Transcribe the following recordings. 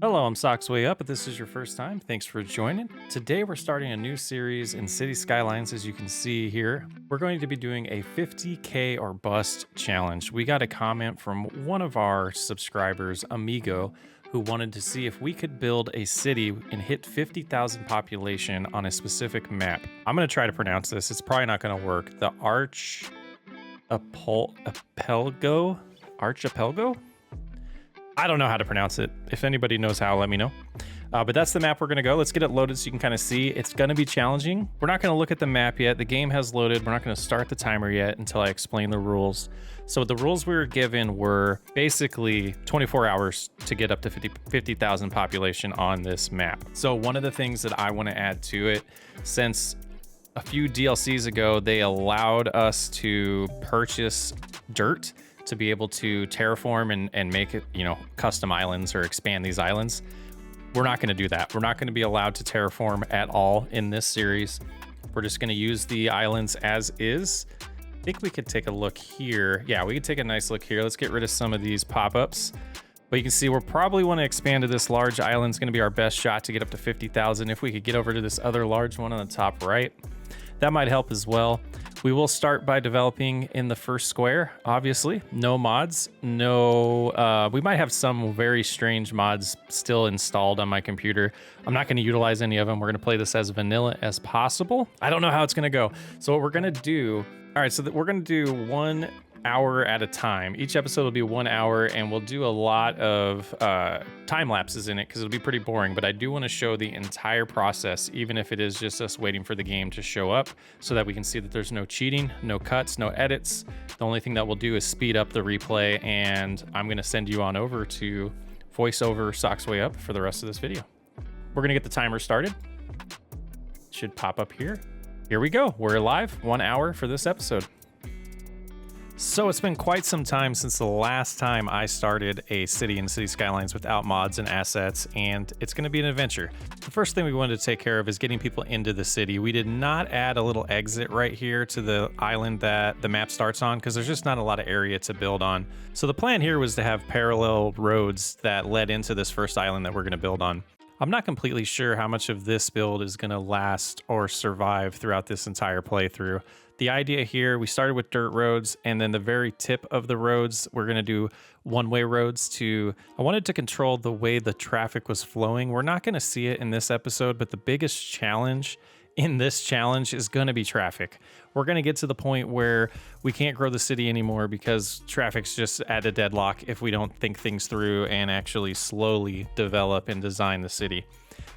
Hello, I'm Socks Way Up. If this is your first time, thanks for joining. Today we're starting a new series in City Skylines, as you can see here. We're going to be doing a 50K or bust challenge. We got a comment from one of our subscribers, Amigo, who wanted to see if we could build a city and hit 50,000 population on a specific map. I'm going to try to pronounce this. It's probably not going to work. The Archipelago? I don't know how to pronounce it. If anybody knows how, let me know. But that's the map we're going to go. Let's get it loaded so you can kind of see. It's going to be challenging. We're not going to look at the map yet. The game has loaded. We're not going to start the timer yet until I explain the rules. So the rules we were given were basically 24 hours to get up to 50,000 population on this map. So one of the things that I want to add to it, since a few DLCs ago, they allowed us to purchase dirt to be able to terraform and make it, custom islands or expand these islands. We're not going to do that. We're not going to be allowed to terraform at all in this series. We're just going to use the islands as is. I think we could take a look here. Yeah, we could take a nice look here. Let's get rid of some of these pop-ups. But you can see we'll probably want to expand to this large island. It's going to be our best shot to get up to 50,000. If we could get over to this other large one on the top right, that might help as well. We will start by developing in the first square, obviously. No mods, we might have some very strange mods still installed on my computer. I'm not going to utilize any of them. We're going to play this as vanilla as possible. I don't know how it's going to go. So what we're going to do, all right, so we're going to do 1 hour at a time. Each episode will be 1 hour, and we'll do a lot of time lapses in it because it'll be pretty boring, but I do want to show the entire process, even if it is just us waiting for the game to show up, so that we can see that there's no cheating, no cuts, no edits. The only thing that we'll do is speed up the replay, and I'm going to send you on over to voiceover Socks Way Up for the rest of this video. We're going to get the timer started. It should pop up here. Here we go. We're live. 1 hour for this episode. So it's been quite some time since the last time I started a city in City Skylines without mods and assets, and it's going to be an adventure. The first thing we wanted to take care of is getting people into the city. We did not add a little exit right here to the island that the map starts on because there's just not a lot of area to build on. So the plan here was to have parallel roads that led into this first island that we're going to build on. I'm not completely sure how much of this build is going to last or survive throughout this entire playthrough. The idea here, we started with dirt roads, and then the very tip of the roads, we're going to do one-way roads I wanted to control the way the traffic was flowing. We're not going to see it in this episode, but the biggest challenge in this challenge is going to be traffic. We're going to get to the point where we can't grow the city anymore because traffic's just at a deadlock if we don't think things through and actually slowly develop and design the city.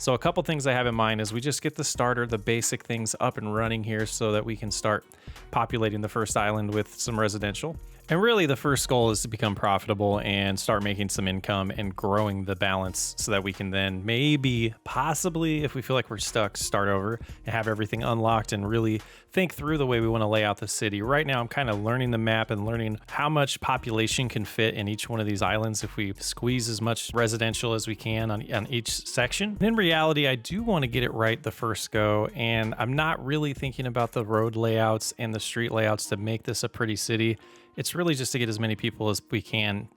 So a couple things I have in mind is we just get the starter, the basic things up and running here so that we can start populating the first island with some residential. And really the first goal is to become profitable and start making some income and growing the balance so that we can then maybe, possibly, if we feel like we're stuck, start over and have everything unlocked and really think through the way we want to lay out the city. Right now, I'm kind of learning the map and learning how much population can fit in each one of these islands if we squeeze as much residential as we can on each section. In reality, I do want to get it right the first go, and I'm not really thinking about the road layouts and the street layouts to make this a pretty city. It's really just to get as many people as we can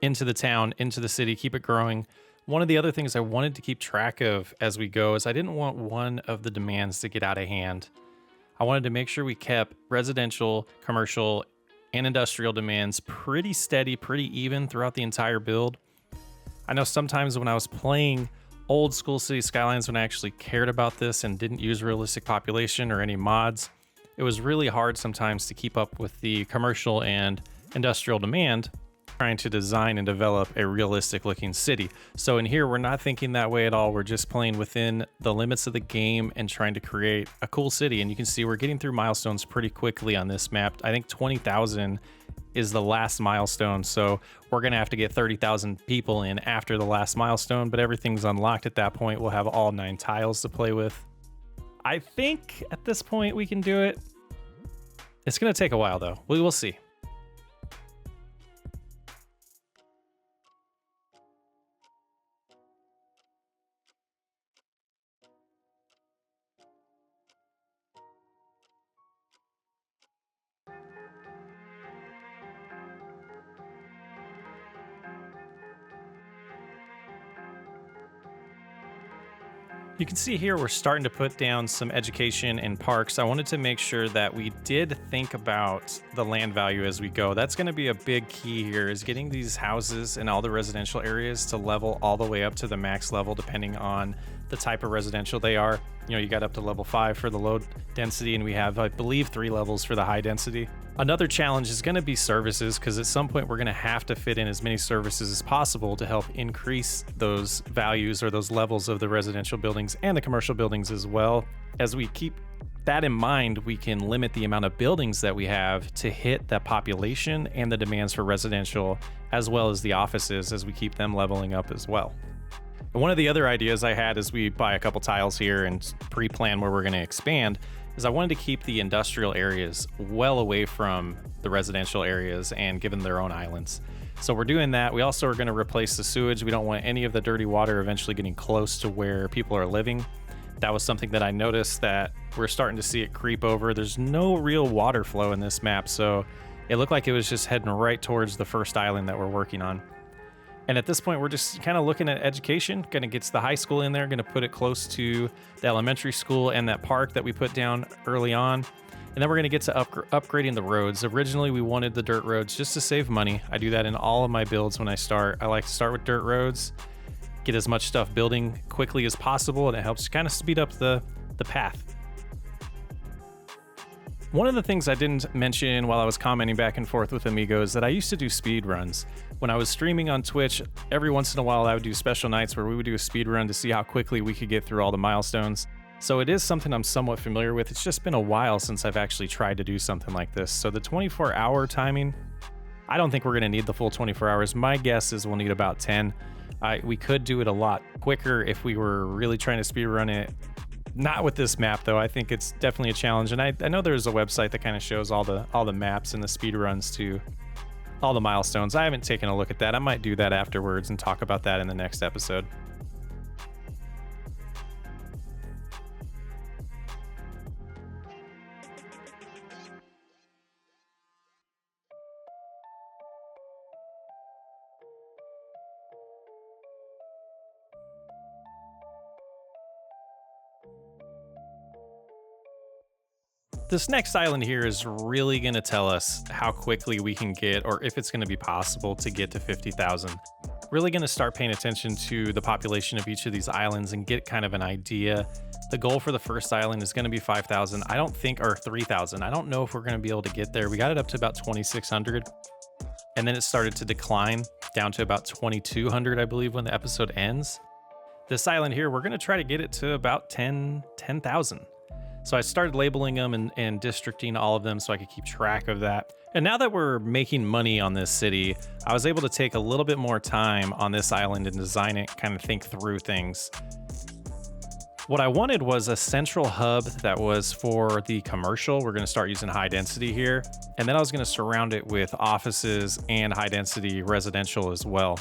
into the town, into the city, keep it growing. One of the other things I wanted to keep track of as we go is I didn't want one of the demands to get out of hand. I wanted to make sure we kept residential, commercial, and industrial demands pretty steady, pretty even throughout the entire build. I know sometimes when I was playing old school City Skylines, when I actually cared about this and didn't use realistic population or any mods, it was really hard sometimes to keep up with the commercial and industrial demand, trying to design and develop a realistic looking city. So in here, we're not thinking that way at all. We're just playing within the limits of the game and trying to create a cool city. And you can see we're getting through milestones pretty quickly on this map. I think 20,000 is the last milestone. So we're going to have to get 30,000 people in after the last milestone, but everything's unlocked at that point. We'll have all 9 tiles to play with. I think at this point we can do it. It's going to take a while though. We will see. You can see here we're starting to put down some education and parks. I wanted to make sure that we did think about the land value as we go. That's going to be a big key here, is getting these houses in all the residential areas to level all the way up to the max level depending on the type of residential they are. You know, you got up to level 5 for the low density, and we have, I believe, 3 levels for the high density. Another challenge is going to be services, because at some point we're going to have to fit in as many services as possible to help increase those values or those levels of the residential buildings and the commercial buildings as well. As we keep that in mind, we can limit the amount of buildings that we have to hit the population and the demands for residential, as well as the offices, as we keep them leveling up as well. And one of the other ideas I had as we buy a couple tiles here and pre-plan where we're going to expand is I wanted to keep the industrial areas well away from the residential areas and give them their own islands. So we're doing that. We also are going to replace the sewage. We don't want any of the dirty water eventually getting close to where people are living. That was something that I noticed that we're starting to see it creep over. There's no real water flow in this map, so it looked like it was just heading right towards the first island that we're working on. And at this point, we're just kind of looking at education. Going to get the high school in there, going to put it close to the elementary school and that park that we put down early on. And then we're going to get to upgrading the roads. Originally, we wanted the dirt roads just to save money. I do that in all of my builds when I start. I like to start with dirt roads, get as much stuff building quickly as possible, and it helps kind of speed up the path. One of the things I didn't mention while I was commenting back and forth with Amigo is that I used to do speed runs. When I was streaming on Twitch, every once in a while I would do special nights where we would do a speed run to see how quickly we could get through all the milestones. So it is something I'm somewhat familiar with. It's just been a while since I've actually tried to do something like this. So the 24-hour timing, I don't think we're going to need the full 24 hours. My guess is we'll need about 10. We could do it a lot quicker if we were really trying to speed run it. Not with this map though. I think it's definitely a challenge, and I know there's a website that kind of shows all the maps and the speed runs to all the milestones. I haven't taken a look at that. I might do that afterwards and talk about that in the next episode. This next island here is really going to tell us how quickly we can get, or if it's going to be possible to get to 50,000. Really going to start paying attention to the population of each of these islands and get kind of an idea. The goal for the first island is going to be 5,000. I don't think, or 3,000. I don't know if we're going to be able to get there. We got it up to about 2,600, and then it started to decline down to about 2,200, I believe, when the episode ends. This island here, we're going to try to get it to about 10,000. So I started labeling them and districting all of them so I could keep track of that. And now that we're making money on this city, I was able to take a little bit more time on this island and design it, kind of think through things. What I wanted was a central hub that was for the commercial. We're going to start using high density here. And then I was going to surround it with offices and high density residential as well.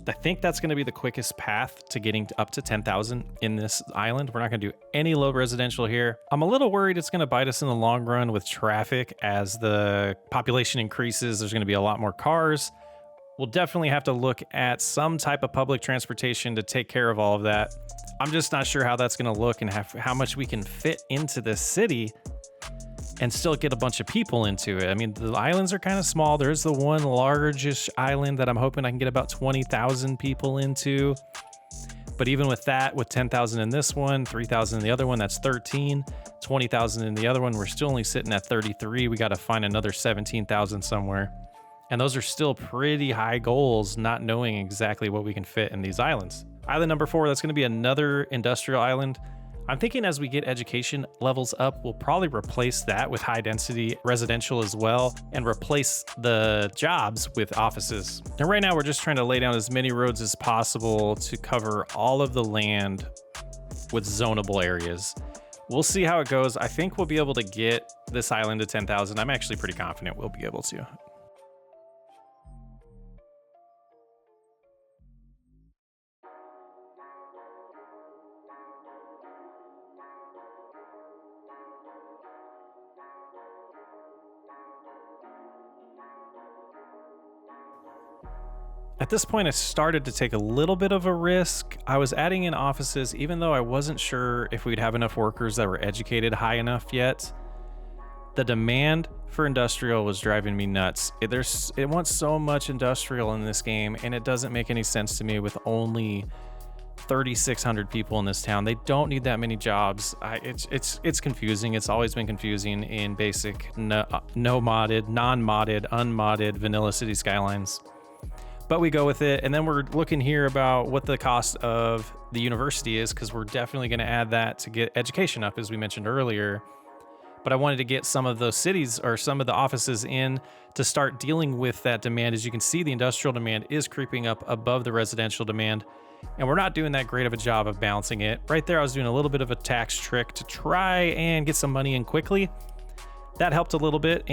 I think that's going to be the quickest path to getting up to 10,000 in this island. We're not going to do any low residential here. I'm a little worried it's going to bite us in the long run with traffic. As the population increases, there's going to be a lot more cars. We'll definitely have to look at some type of public transportation to take care of all of that. I'm just not sure how that's going to look and how much we can fit into this city and still get a bunch of people into it. I mean, the islands are kind of small. There's the one largest island that I'm hoping I can get about 20,000 people into. But even with that, with 10,000 in this one, 3,000 in the other one, that's 13. 20,000 in the other one, we're still only sitting at 33. We got to find another 17,000 somewhere. And those are still pretty high goals, not knowing exactly what we can fit in these islands. Island number 4, that's going to be another industrial island. I'm thinking as we get education levels up, we'll probably replace that with high density residential as well, and replace the jobs with offices. And right now we're just trying to lay down as many roads as possible to cover all of the land with zonable areas. We'll see how it goes. I think we'll be able to get this island to 10,000. I'm actually pretty confident we'll be able to. At this point, I started to take a little bit of a risk. I was adding in offices, even though I wasn't sure if we'd have enough workers that were educated high enough yet. The demand for industrial was driving me nuts. It wants so much industrial in this game, and it doesn't make any sense to me with only 3,600 people in this town. They don't need that many jobs. It's confusing. It's always been confusing in basic, no modded, non-modded, unmodded vanilla city skylines. But we go with it, and then we're looking here about what the cost of the university is, because we're definitely going to add that to get education up, as we mentioned earlier. But I wanted to get some of those cities or some of the offices in to start dealing with that demand. As you can see, the industrial demand is creeping up above the residential demand, and we're not doing that great of a job of balancing it. Right there, I was doing a little bit of a tax trick to try and get some money in quickly. That helped a little bit,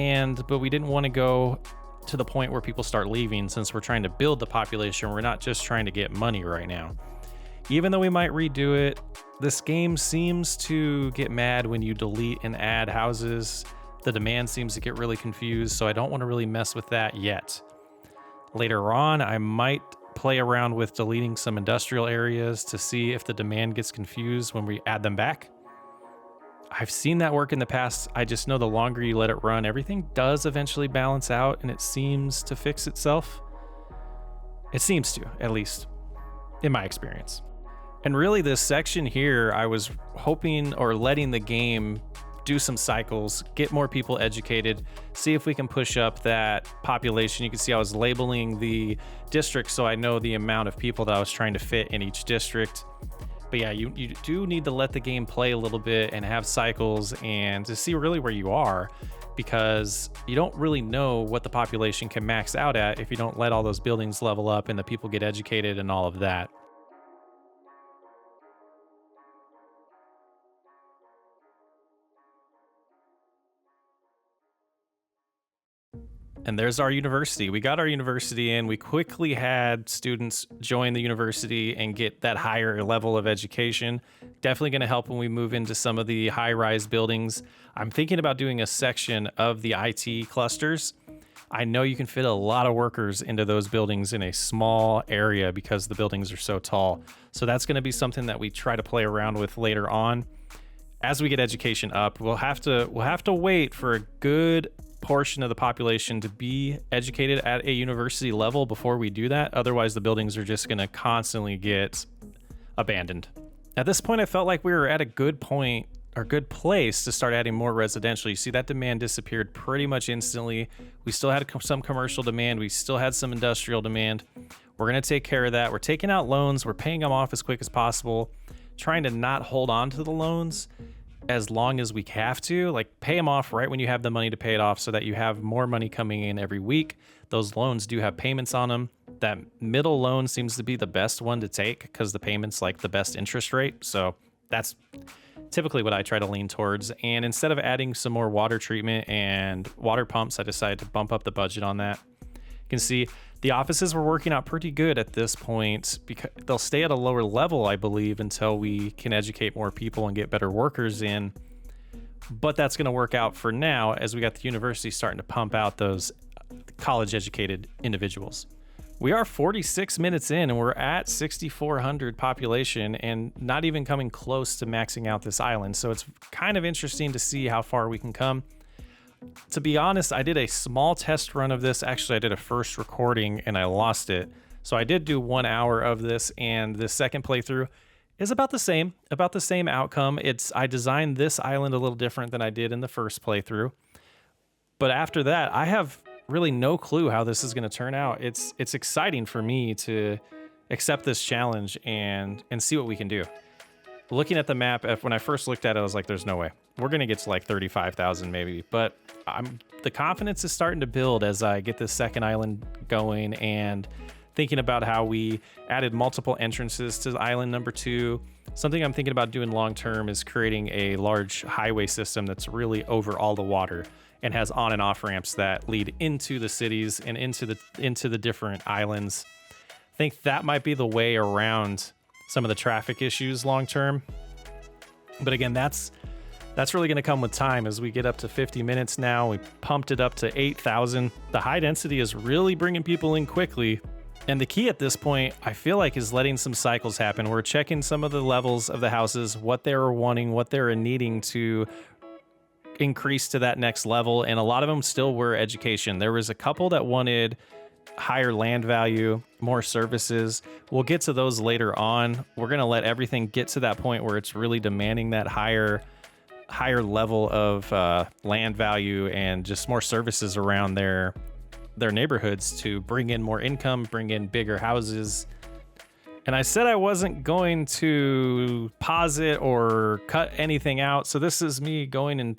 but we didn't want to go to the point where people start leaving, since we're trying to build the population. We're not just trying to get money right now. Even though we might redo it, this game seems to get mad when you delete and add houses. The demand seems to get really confused, so I don't want to really mess with that yet. Later on, I might play around with deleting some industrial areas to see if the demand gets confused when we add them back. I've seen that work in the past. I just know the longer you let it run, everything does eventually balance out, and it seems to fix itself. It seems to, at least in my experience. And really, this section here, I was hoping or letting the game do some cycles, get more people educated, see if we can push up that population. You can see I was labeling the districts so I know the amount of people that I was trying to fit in each district. But yeah, you do need to let the game play a little bit and have cycles and to see really where you are, because you don't really know what the population can max out at if you don't let all those buildings level up and the people get educated and all of that. And there's our university. We got our university in. We quickly had students join the university and get that higher level of education. Definitely going to help when we move into some of the high-rise buildings. I'm thinking about doing a section of the IT clusters. I know you can fit a lot of workers into those buildings in a small area because the buildings are so tall. So that's going to be something that we try to play around with later on. As we get education up, we'll have to wait for a good portion of the population to be educated at a university level before we do that. Otherwise, the buildings are just going to constantly get abandoned. At this point, I felt like we were at a good point or good place to start adding more residential. You see that demand disappeared pretty much instantly. We still had some commercial demand. We still had some industrial demand. We're going to take care of that. We're taking out loans. We're paying them off as quick as possible, trying to not hold on to the loans as long as we have to, like pay them off right when you have the money to pay it off so that you have more money coming in every week. Those loans do have payments on them. That middle loan seems to be the best one to take because the payment's like the best interest rate. So that's typically what I try to lean towards. And instead of adding some more water treatment and water pumps, I decided to bump up the budget on that. You can see the offices were working out pretty good at this point because they'll stay at a lower level, I believe, until we can educate more people and get better workers in. But that's going to work out for now as we got the university starting to pump out those college educated individuals. We are 46 minutes in and we're at 6,400 population and not even coming close to maxing out this island. So it's kind of interesting to see how far we can come. To be honest, I did a small test run of this. Actually, I did a first recording and I lost it. So I did do 1 hour of this, and the second playthrough is about the same outcome. I designed this island a little different than I did in the first playthrough. But after that, I have really no clue how this is going to turn out. It's exciting for me to accept this challenge and see what we can do. Looking at the map, when I first looked at it, I was like, there's no way. We're going to get to like 35,000 maybe. But the confidence is starting to build as I get this second island going and thinking about how we added multiple entrances to island number 2. Something I'm thinking about doing long term is creating a large highway system that's really over all the water and has on and off ramps that lead into the cities and into the different islands. I think that might be the way around some of the traffic issues long term. But again, that's really going to come with time as we get up to 50 minutes now. We pumped it up to 8,000. The high density is really bringing people in quickly. And the key at this point, I feel like, is letting some cycles happen. We're checking some of the levels of the houses, what they were wanting, what they were needing to increase to that next level. And a lot of them still were education. There was a couple that wanted higher land value, more services. We'll get to those later on. We're going to let everything get to that point where it's really demanding that higher level of land value and just more services around their neighborhoods to bring in more income, bring in bigger houses. And I said I wasn't going to pause it or cut anything out. So this is me going and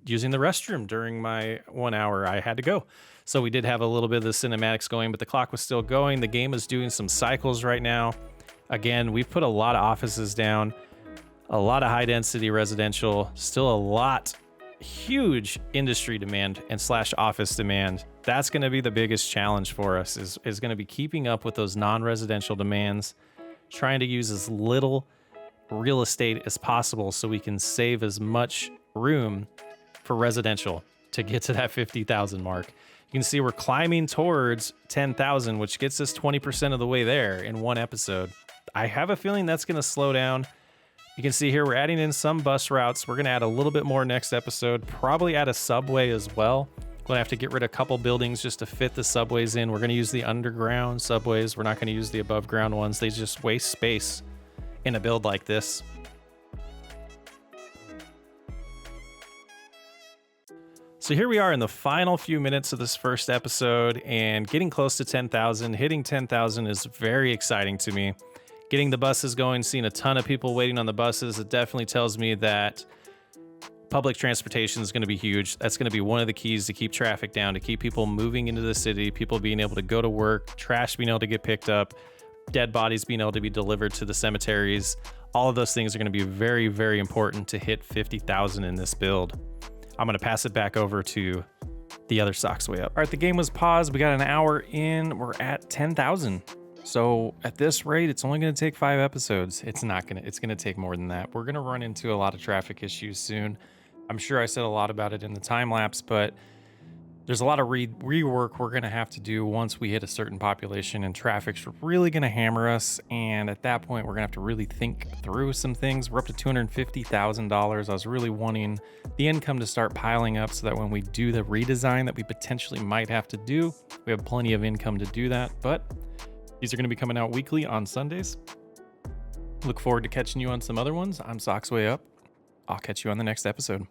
using the restroom during my 1 hour. I had to go. So we did have a little bit of the cinematics going, but the clock was still going. The game is doing some cycles right now. Again, we've put a lot of offices down, a lot of high density residential, still a lot, huge industry demand and / office demand. That's going to be the biggest challenge for us is going to be keeping up with those non-residential demands, trying to use as little real estate as possible so we can save as much room for residential to get to that 50,000 mark. You can see we're climbing towards 10,000, which gets us 20% of the way there in one episode. I have a feeling that's going to slow down. You can see here we're adding in some bus routes. We're going to add a little bit more next episode, probably add a subway as well. Going to have to get rid of a couple buildings just to fit the subways in. We're going to use the underground subways. We're not going to use the above ground ones. They just waste space in a build like this. So here we are in the final few minutes of this first episode and getting close to 10,000. Hitting 10,000 is very exciting to me. Getting the buses going, seeing a ton of people waiting on the buses, it definitely tells me that public transportation is going to be huge. That's going to be one of the keys to keep traffic down, to keep people moving into the city, people being able to go to work, trash being able to get picked up, dead bodies being able to be delivered to the cemeteries. All of those things are going to be very, very important to hit 50,000 in this build. I'm going to pass it back over to the other Socks Way Up. All right, the game was paused. We got an hour in. We're at 10,000. So at this rate, it's only going to take 5 episodes. It's going to take more than that. We're going to run into a lot of traffic issues soon. I'm sure I said a lot about it in the time lapse, but there's a lot of rework we're going to have to do once we hit a certain population, and traffic's really going to hammer us. And at that point, we're going to have to really think through some things. We're up to $250,000. I was really wanting the income to start piling up so that when we do the redesign that we potentially might have to do, we have plenty of income to do that. But these are going to be coming out weekly on Sundays. Look forward to catching you on some other ones. I'm Socks Way Up. I'll catch you on the next episode.